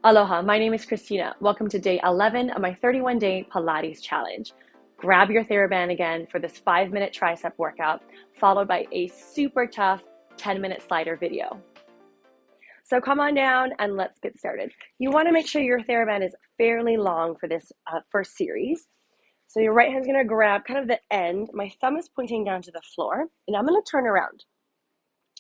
Aloha, my name is Christina. Welcome to day 11 of my 31-day Pilates challenge. Grab your Theraband again for this 5-minute tricep workout, followed by a super tough 10-minute slider video. So come on down and let's get started. You want to make sure your Theraband is fairly long for this first series. So your right hand's going to grab kind of the end. My thumb is pointing down to the floor, and I'm going to turn around.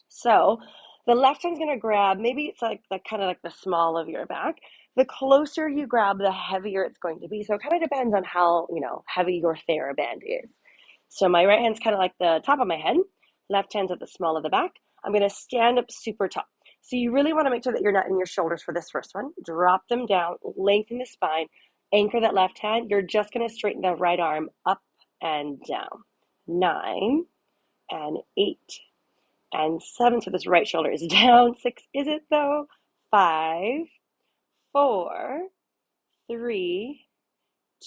So the left hand's going to grab, maybe it's like the kind of like the small of your back. The closer you grab, the heavier it's going to be. So it kind of depends on how, heavy your Theraband is. So my right hand's kind of like the top of my head. Left hand's at the small of the back. I'm going to stand up super tall. So you really want to make sure that you're not in your shoulders for this first one. Drop them down, lengthen the spine, anchor that left hand. You're just going to straighten the right arm up and down. 9 and 8 and 7. So this right shoulder is down. 6, is it though? 5, 4, 3,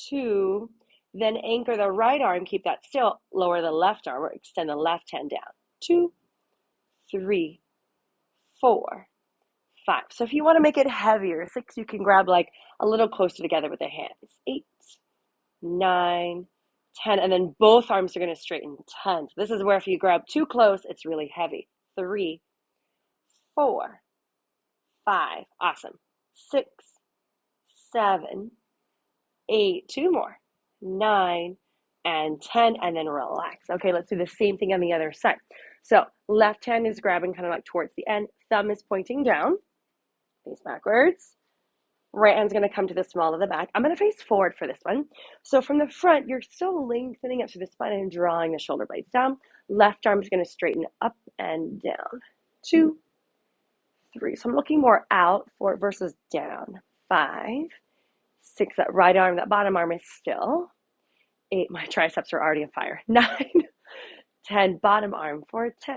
2. Then anchor the right arm. Keep that still. Lower the left arm or extend the left hand down. 2, 3, 4, 5. So if you want to make it heavier, 6, you can grab like a little closer together with the hands. 8, 9, 10. And then both arms are going to straighten. 10. So this is where if you grab too close, it's really heavy. 3, 4, 5. Awesome. 6, 7, 8. 2 more. 9 and 10. And then relax. Okay, let's do the same thing on the other side. So left hand is grabbing kind of like towards the end. Thumb is pointing down. Face backwards. Right hand's going to come to the small of the back. I'm going to face forward for this one. So from the front, you're still lengthening up through the spine and drawing the shoulder blades down. Left arm is going to straighten up and down. 2, 3. So I'm looking more out forward versus down. 5, 6. That right arm, that bottom arm is still. 8. My triceps are already on fire. 9, 10. Bottom arm for 10.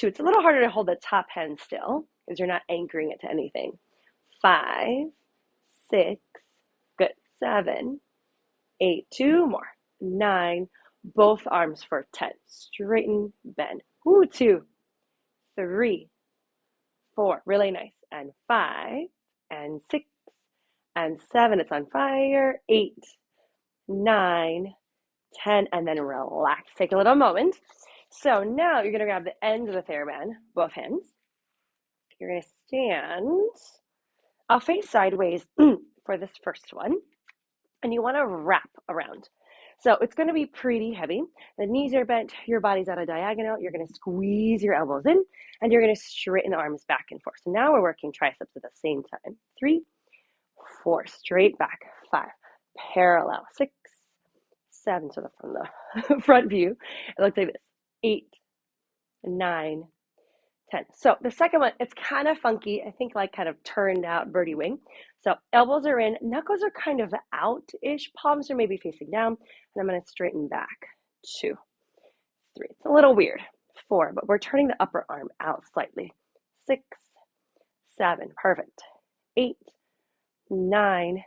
2. It's a little harder to hold the top hand still because you're not anchoring it to anything. 5, 6. Good. 7, 8. 2 more. 9. Both arms for 10. Straighten, bend. 2, 3, 4. Really nice. And 5 and 6 and 7. It's on fire. 8, 9, 10. And then relax. Take a little moment. So now you're going to grab the end of the Theraband, both hands. You're going to stand. I'll face sideways for this first one. And you want to wrap around. So it's going to be pretty heavy. The knees are bent, your body's at a diagonal. You're going to squeeze your elbows in, and you're going to straighten the arms back and forth. So now we're working triceps at the same time. 3, 4, straight back. 5, parallel. 6, 7, so from the front view, it looks like this. 8, 9, 10. So the second one, it's kind of funky. I think like kind of turned out birdie wing. So elbows are in, knuckles are kind of out-ish, palms are maybe facing down, and I'm going to straighten back. 2, 3. It's a little weird. 4, but we're turning the upper arm out slightly. 6, 7. Perfect. 8, 9,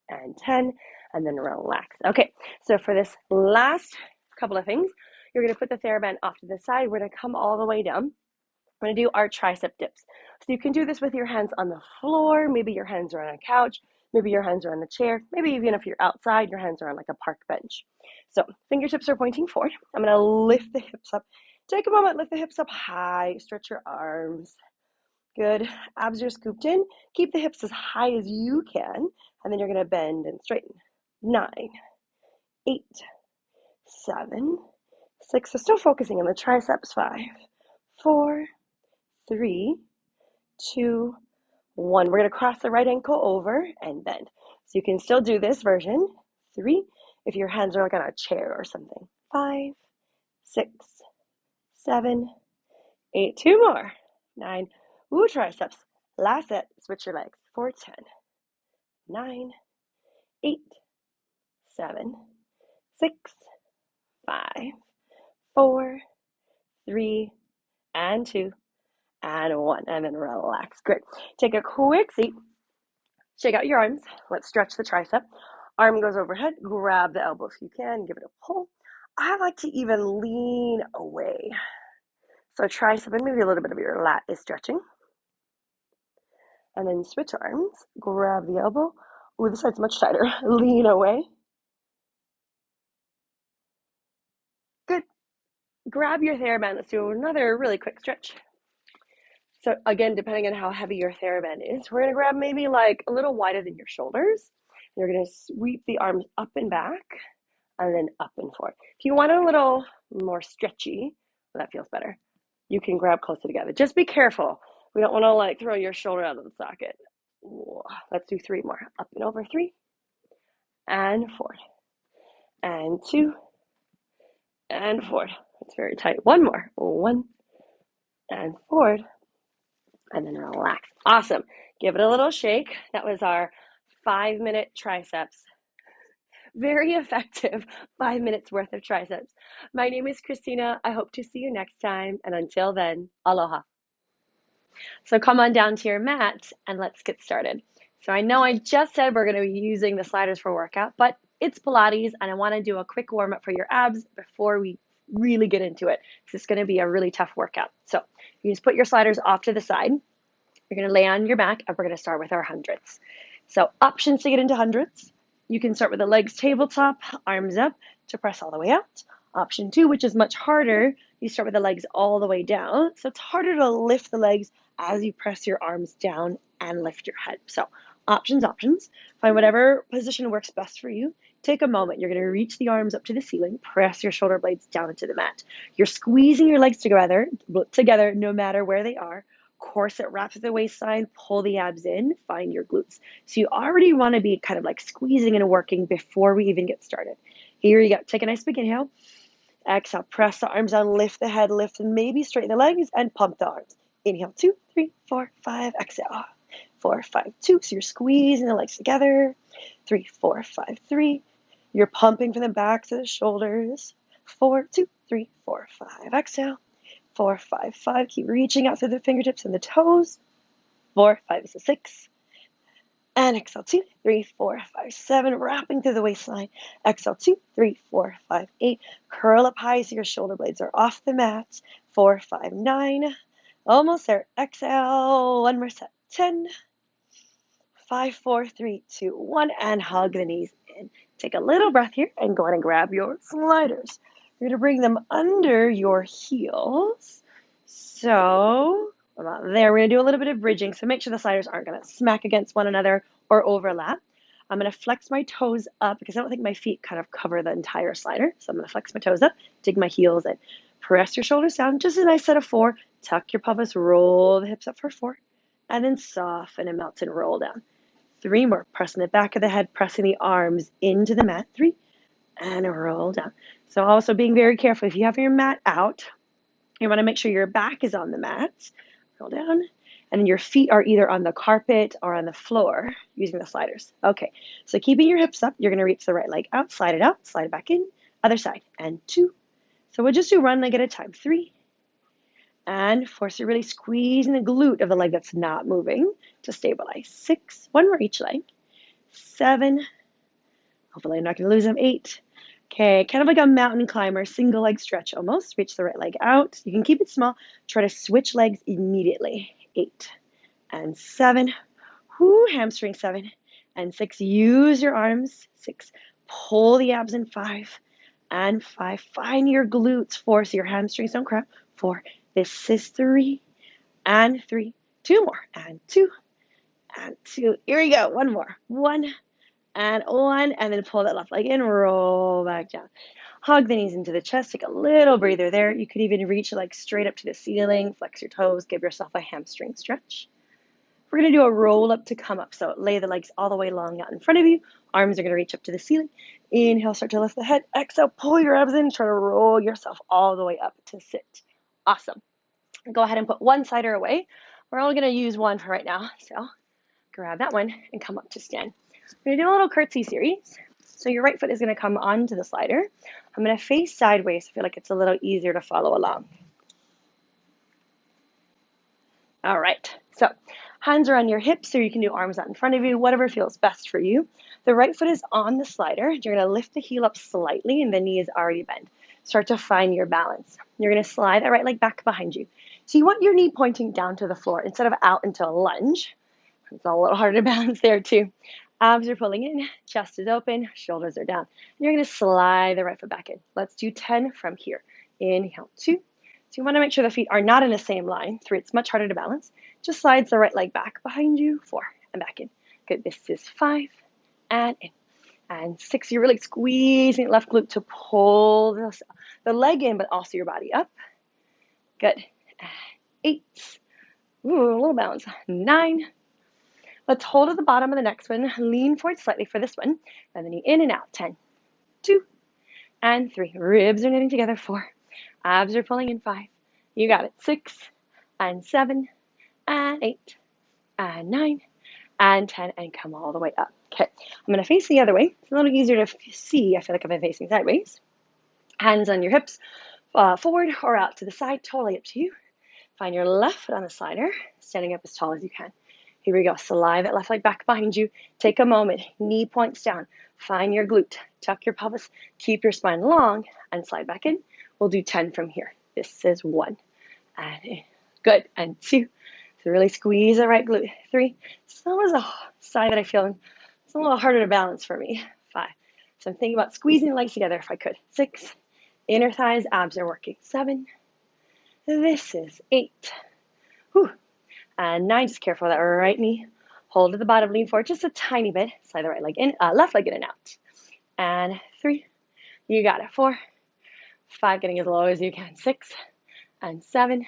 and 10, and then relax. Okay, so for this last couple of things, you're going to put the Theraband off to the side. We're going to come all the way down. I'm going to do our tricep dips. So you can do this with your hands on the floor. Maybe your hands are on a couch. Maybe your hands are on the chair. Maybe even if you're outside, your hands are on like a park bench. So fingertips are pointing forward. I'm going to lift the hips up. Take a moment, lift the hips up high. Stretch your arms. Good. Abs are scooped in. Keep the hips as high as you can. And then you're going to bend and straighten. 9, 8, 7, 6. So still focusing on the triceps. 5, 4, 3, 2, 1. We're going to cross the right ankle over and bend. So you can still do this version. 3, if your hands are like on a chair or something. 5, 6, 7, 8. 2 more. 9. Ooh, triceps. Last set. Switch your legs. 4, 10. 9, 8, 7, 6, 5, 4, 3, and 2. And 1, and then relax. Good. Take a quick seat. Shake out your arms. Let's stretch the tricep. Arm goes overhead. Grab the elbow if you can. Give it a pull. I like to even lean away. So tricep and maybe a little bit of your lat is stretching. And then switch arms, grab the elbow. Ooh, this side's much tighter. Lean away. Good. Grab your Theraband. Let's do another really quick stretch. So again, depending on how heavy your Theraband is, we're gonna grab maybe like a little wider than your shoulders. You're gonna sweep the arms up and back and then up and forward. If you want a little more stretchy, well, that feels better, you can grab closer together. Just be careful. We don't wanna like throw your shoulder out of the socket. Let's do 3 more. Up and over, 3, and forward, and 2, and forward. It's very tight. 1 more. 1, and forward, and then relax. Awesome. Give it a little shake. That was our 5-minute triceps. Very effective 5 minutes worth of triceps. My name is Christina. I hope to see you next time. And until then, aloha. So come on down to your mat and let's get started. So I know I just said we're going to be using the sliders for workout, but it's Pilates and I want to do a quick warm up for your abs before we really get into it. This is going to be a really tough workout. So you just put your sliders off to the side. You're going to lay on your back and we're going to start with our hundreds. So options to get into hundreds. You can start with the legs tabletop, arms up to press all the way out. Option 2, which is much harder, you start with the legs all the way down. So it's harder to lift the legs as you press your arms down and lift your head. So options. Find whatever position works best for you. Take a moment. You're going to reach the arms up to the ceiling. Press your shoulder blades down into the mat. You're squeezing your legs together no matter where they are. Corset wraps at the waistline, pull the abs in, find your glutes. So you already want to be kind of like squeezing and working before we even get started. Here you go. Take a nice big inhale. Exhale, press the arms down, lift the head, lift and maybe straighten the legs and pump the arms. Inhale, 2, 3, 4, 5, exhale. 4, 5, 2. So you're squeezing the legs together. 3, 4, 5, 3. You're pumping from the back to the shoulders. 4, 2, 3, 4, 5. Exhale. 4, 5, 5. Keep reaching out through the fingertips and the toes. 4, 5, 6. And exhale, 2, 3, 4, 5, 7. Wrapping through the waistline. Exhale, 2, 3, 4, 5, 8. Curl up high so your shoulder blades are off the mat. 4, 5, 9. Almost there. Exhale. One more set. 10. 5, 4, 3, 2, 1. And hug the knees in. Take a little breath here and go ahead and grab your sliders. You're going to bring them under your heels. So about there, we're going to do a little bit of bridging. So make sure the sliders aren't going to smack against one another or overlap. I'm going to flex my toes up because I don't think my feet kind of cover the entire slider. So I'm going to flex my toes up, dig my heels in. Press your shoulders down, just a nice set of 4. Tuck your pelvis, roll the hips up for 4. And then soften and melt and roll down. 3 more. Pressing the back of the head, pressing the arms into the mat. 3. And roll down. So also being very careful. If you have your mat out, you want to make sure your back is on the mat. Roll down. And your feet are either on the carpet or on the floor using the sliders. Okay, so keeping your hips up, you're going to reach the right leg out, slide it back in, other side, and 2. So we'll just do 1 leg at a time. 3. And 4, so you're really squeezing the glute of the leg that's not moving to stabilize. 6, 1 more each leg. 7, hopefully I'm not going to lose them. 8. Okay, kind of like a mountain climber, single leg stretch almost. Reach the right leg out. You can keep it small. Try to switch legs immediately. 8 and 7. Hamstring 7 and 6. Use your arms. 6. Pull the abs in 5 and 5. Find your glutes. 4, so your hamstrings don't cramp. 4. This is 3 and 3. 2 more and 2 and 2. Here we go. 1 more. 1 and 1, and then pull that left leg in, roll back down. Hug the knees into the chest, take a little breather there. You could even reach like straight up to the ceiling, flex your toes, give yourself a hamstring stretch. We're going to do a roll up to come up. So lay the legs all the way long out in front of you. Arms are going to reach up to the ceiling. Inhale, start to lift the head. Exhale, pull your abs in, try to roll yourself all the way up to sit. Awesome. Go ahead and put one slider away. We're only going to use one for right now. So grab that one and come up to stand. We're going to do a little curtsy series. So your right foot is going to come onto the slider. I'm going to face sideways. I feel like it's a little easier to follow along. All right. So hands are on your hips, or you can do arms out in front of you, whatever feels best for you. The right foot is on the slider. You're going to lift the heel up slightly, and the knee is already bent. Start to find your balance. You're going to slide that right leg back behind you. So you want your knee pointing down to the floor instead of out into a lunge. It's all a little harder to balance there too. Abs are pulling in, chest is open, shoulders are down. And you're going to slide the right foot back in. Let's do 10 from here. Inhale, 2. So you want to make sure the feet are not in the same line. 3, it's much harder to balance. Just slides the right leg back behind you. 4, and back in. Good. This is 5, and in. And 6, you're really squeezing the left glute to pull the leg in, but also your body up. Good. 8. Ooh, a little balance. 9. Let's hold at the bottom of the next one. Lean forward slightly for this one. And then you in and out. 10, 2, and 3. Ribs are knitting together. 4. Abs are pulling in. 5. You got it. 6, and 7, and 8, and 9, and 10, and come all the way up. Okay, I'm going to face the other way. It's a little easier to see. I feel like I've been facing sideways. Hands on your hips, forward or out to the side, totally up to you. Find your left foot on the slider, standing up as tall as you can. Here we go. Slide that left leg back behind you. Take a moment. Knee points down. Find your glute. Tuck your pelvis. Keep your spine long and slide back in. We'll do 10 from here. This is 1. And in. Good. And 2. So really squeeze the right glute. 3. It's always a side that I feel it's a little harder to balance for me. 5. So I'm thinking about squeezing the legs together if I could. 6. Inner thighs, abs are working. 7. This is 8. Whew. And 9, just careful with that right knee. Hold to the bottom, lean forward just a tiny bit. Slide the right leg in, left leg in and out. And 3, you got it. 4, 5, getting as low as you can. 6, and 7,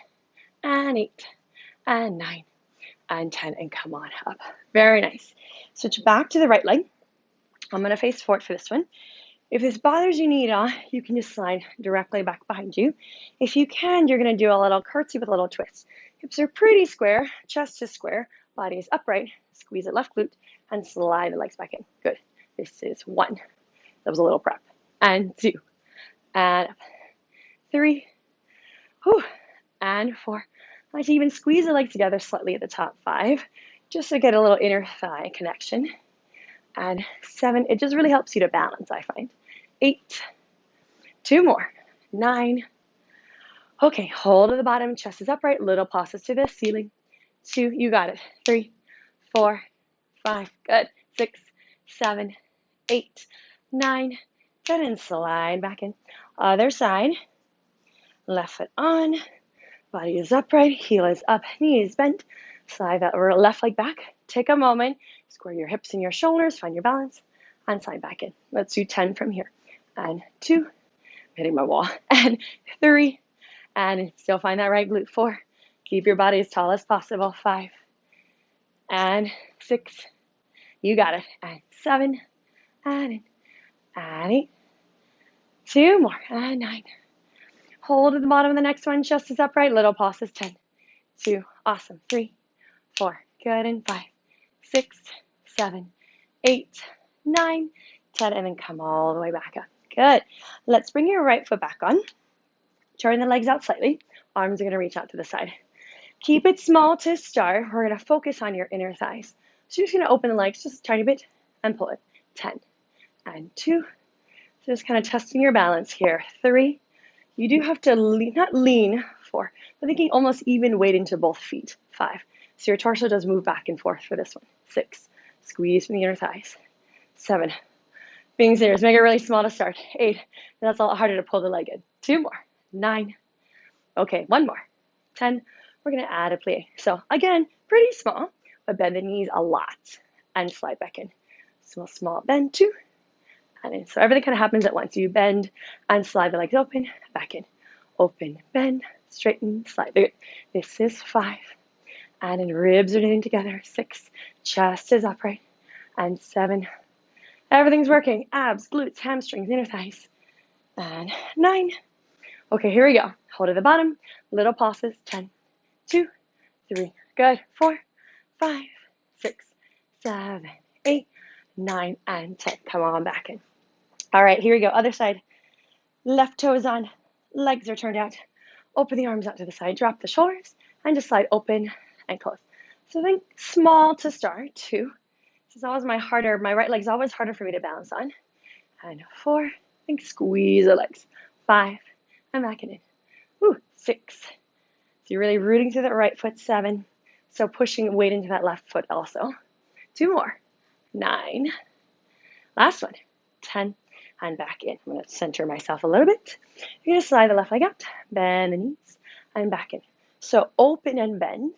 and 8, and 9, and 10, and come on up. Very nice. Switch back to the right leg. I'm going to face forward for this one. If this bothers you knee at all, you can just slide directly back behind you. If you can, you're going to do a little curtsy with a little twist. Hips are pretty square, chest is square, body is upright. Squeeze the left glute and slide the legs back in. Good. This is 1. That was a little prep. And 2. And up. 3. Whew. And 4. I like to even squeeze the legs together slightly at the top. 5. Just to get a little inner thigh connection. And 7. It just really helps you to balance, I find. 8. 2 more. 9. Okay, hold at the bottom, chest is upright, little pauses to the ceiling. 2, you got it. 3, 4, 5, good. 6, 7, 8, 9, 10, and slide back in. Other side. Left foot on, body is upright, heel is up, knee is bent. Slide that left leg back. Take a moment, square your hips and your shoulders, find your balance, and slide back in. Let's do 10 from here. And 2, hitting my wall, and 3, and still find that right glute. 4, keep your body as tall as possible. 5, and 6, you got it. And 7, and 8, 2 more, and 9. Hold at the bottom of the next one, chest is upright, little pauses. 10, 2, awesome. 3, 4, good, and 5, 6, 7, 8, 9, 10, and then come all the way back up. Good. Let's bring your right foot back on. Turn the legs out slightly. Arms are going to reach out to the side. Keep it small to start. We're going to focus on your inner thighs. So you're just going to open the legs just a tiny bit and pull it. 10, and 2. So just kind of testing your balance here. 3. You do have to lean, not lean. 4. But thinking almost even weight into both feet. 5. So your torso does move back and forth for this one. 6. Squeeze from the inner thighs. 7. Being serious, make it really small to start. 8. And that's a lot harder to pull the leg in. 2 more. 9. Okay, 1 more. 10. We're going to add a plie. So again, pretty small, but bend the knees a lot and slide back in. Small bend. 2. And in. So everything kind of happens at once. You bend and slide the legs open, back in. Open, bend, straighten, slide. This is 5. And in, ribs are knitting together. 6. Chest is upright. And 7. Everything's working. Abs, glutes, hamstrings, inner thighs. And 9. Okay, here we go. Hold at the bottom. Little pauses. 10, 2, 3. Good. 4, 5, 6, 7, 8, 9, and 10. Come on back in. All right, here we go. Other side. Left toe is on. Legs are turned out. Open the arms out to the side. Drop the shoulders. And just slide open and close. So think small to start. 2. This is always my right leg's always harder for me to balance on. And 4. Think squeeze the legs. 5. And back in. Woo, 6. So you're really rooting through that right foot. 7. So pushing weight into that left foot also. 2 more. 9. Last one. 10. And back in. I'm going to center myself a little bit. You're going to slide the left leg out, bend the knees, and back in. So open and bend,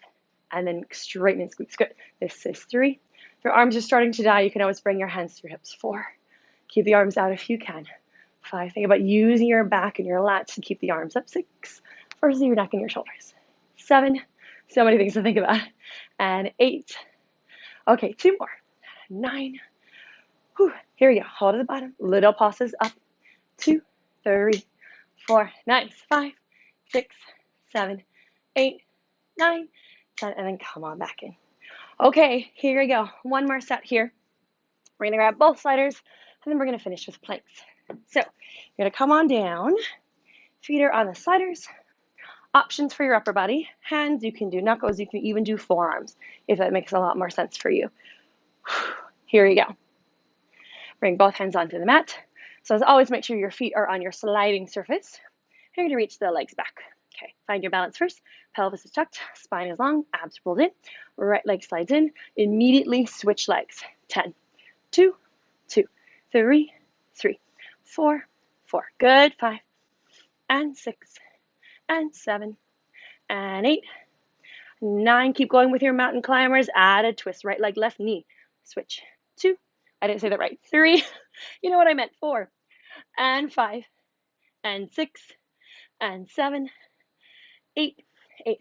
and then straighten and squeeze. Good. This is 3. If your arms are starting to die, you can always bring your hands to your hips. 4. Keep the arms out if you can. 5. Think about using your back and your lats to keep the arms up. 6. Versus your neck and your shoulders. 7. So many things to think about. And 8. Okay, 2 more. 9. Whew. Here we go. Hold at the bottom. Little pauses up. 2, 3, 4. Nice. 5, 6, 7, 8, 9, 10. And then come on back in. Okay, here we go. One more set here. We're going to grab both sliders, and then we're going to finish with planks. So you're going to come on down. Feet are on the sliders. Options for your upper body. Hands, you can do knuckles. You can even do forearms if that makes a lot more sense for you. Here we go. Bring both hands onto the mat. So as always, make sure your feet are on your sliding surface. You're going to reach the legs back. Okay, find your balance first. Pelvis is tucked, spine is long, abs rolled in. Right leg slides in. Immediately switch legs. 10, 2, 2, 3, 3, 4, 4. Good. 5, and 6, and 7, and 8, 9. Keep going with your mountain climbers. Add a twist. Right leg, left knee. Switch. 2. I didn't say that right. 3. You know what I meant. 4, and 5, and 6, and 7, 8, 8,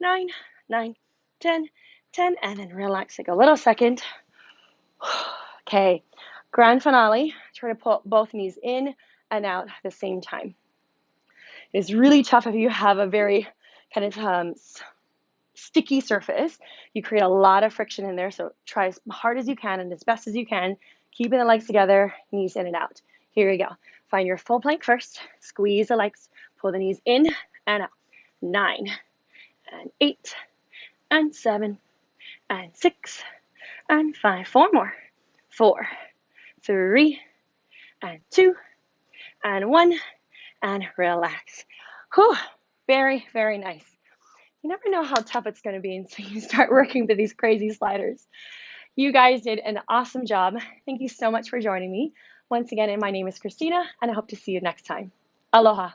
9, 9, 10, 10, and then relax. Take a little second. Okay, grand finale. Try to pull both knees in and out at the same time. It is really tough if you have a very kind of sticky surface. You create a lot of friction in there, so try as hard as you can and as best as you can, keeping the legs together, knees in and out. Here we go. Find your full plank first. Squeeze the legs, pull the knees in and out. 9, and 8, and 7, and 6, and 5. 4 more. 4, 3, and 2, and 1, and relax. Whew. Very, very nice. You never know how tough it's going to be until you start working with these crazy sliders. You guys did an awesome job. Thank you so much for joining me. Once again, my name is Christina, and I hope to see you next time. Aloha.